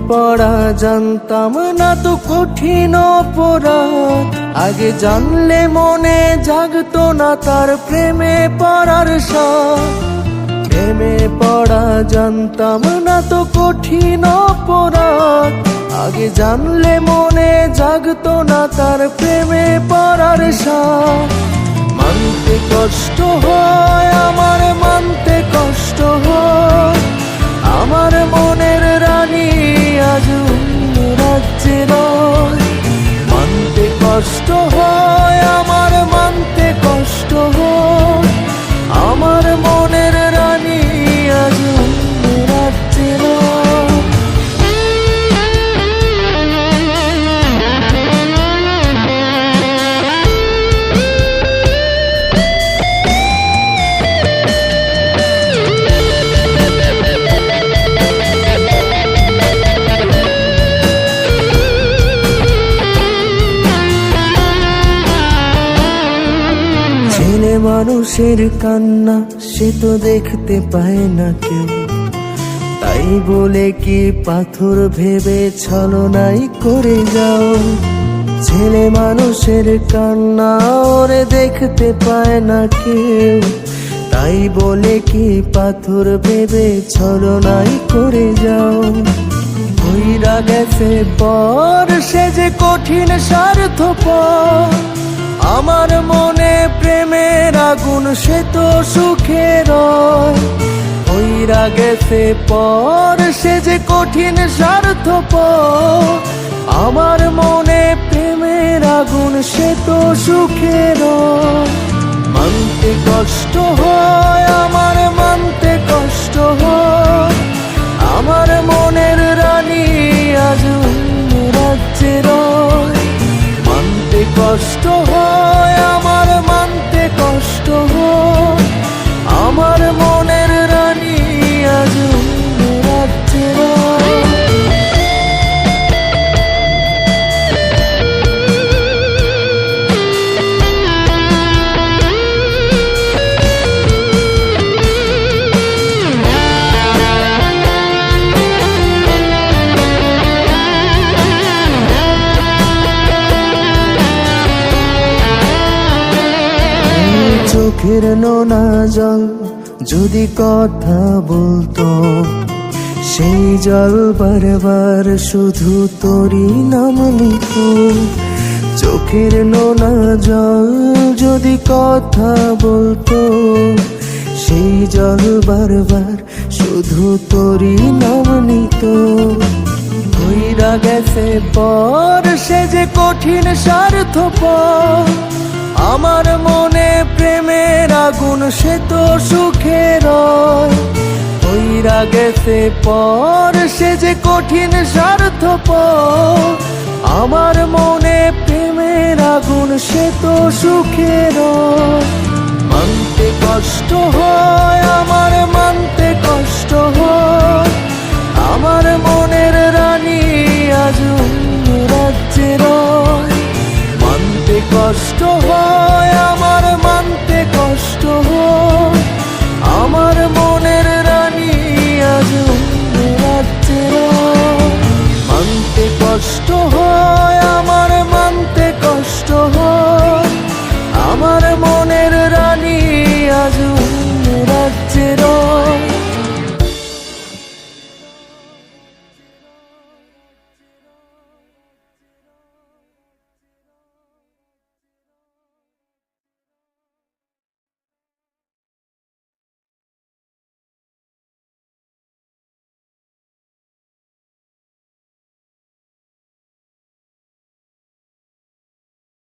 পড়া জানতাম না তো কঠিন অপরাধ, আগে জানলে মনে জাগতো না তার প্রেমে পড়ার শখ। প্রেমে পড়া জানতাম না তো কঠিন অপরাধ, আগে জানলে মনে জাগতো না তার প্রেমে পড়ার শখ। মানতে কষ্ট হয় আমার, মানতে কষ্ট হয় আমার মনের রানী আজ অন্য রাজ্যে রয়। মানতে কষ্ট হয় আমার, মানতে কষ্ট হয় আমার মনের রানী আজ অন্য রাজ্যে রয়। ছেলে মানুষের কান্না সে তো দেখতে পায় না কেউ, তাই বলে কি পাথর ভেবে ছলনাই করে যাও। ছেলে মানুষের কান্না ওরে দেখতে পায় না কেউ, তাই বলে কি পাথর ভেবে ছলনাই করে যাও। কইরা গেছে পর সে যে কঠিন স্বার্থপর, আমার মনে প্রেমের আগুন সে তো সুখে রয়। কইরা গেছে পর সে যে কঠিন স্বার্থপর, আমার মনে প্রেমের আগুন সে তো সুখে রয়। মানতে কষ্ট হয় আমার, মানতে কষ্ট হয় আমার মনের রানী আজ অন্য রাজ্যে রয়। মানতে কষ্ট হয় আমার, মানতে কষ্ট হয় আমার মনের রানী আজ অন্য রাজ্যে রয়। চোখের নোনা জল যদি কথা বলতো, সেই জল বারবার শুধু তোরই নাম নিত। চোখের নোনা জল যদি কথা বলতো, সেই জল বারবার শুধু তোরই নাম নিত। কইরা গেছে পর সে যে কঠিন স্বার্থপর, আমার মনে প্রেমের আগুন সে তো সুখে রয়। কইরা গেছে পর সে যে কঠিন স্বার্থপর, আমার মনে প্রেমের আগুন সে তো সুখে রয়।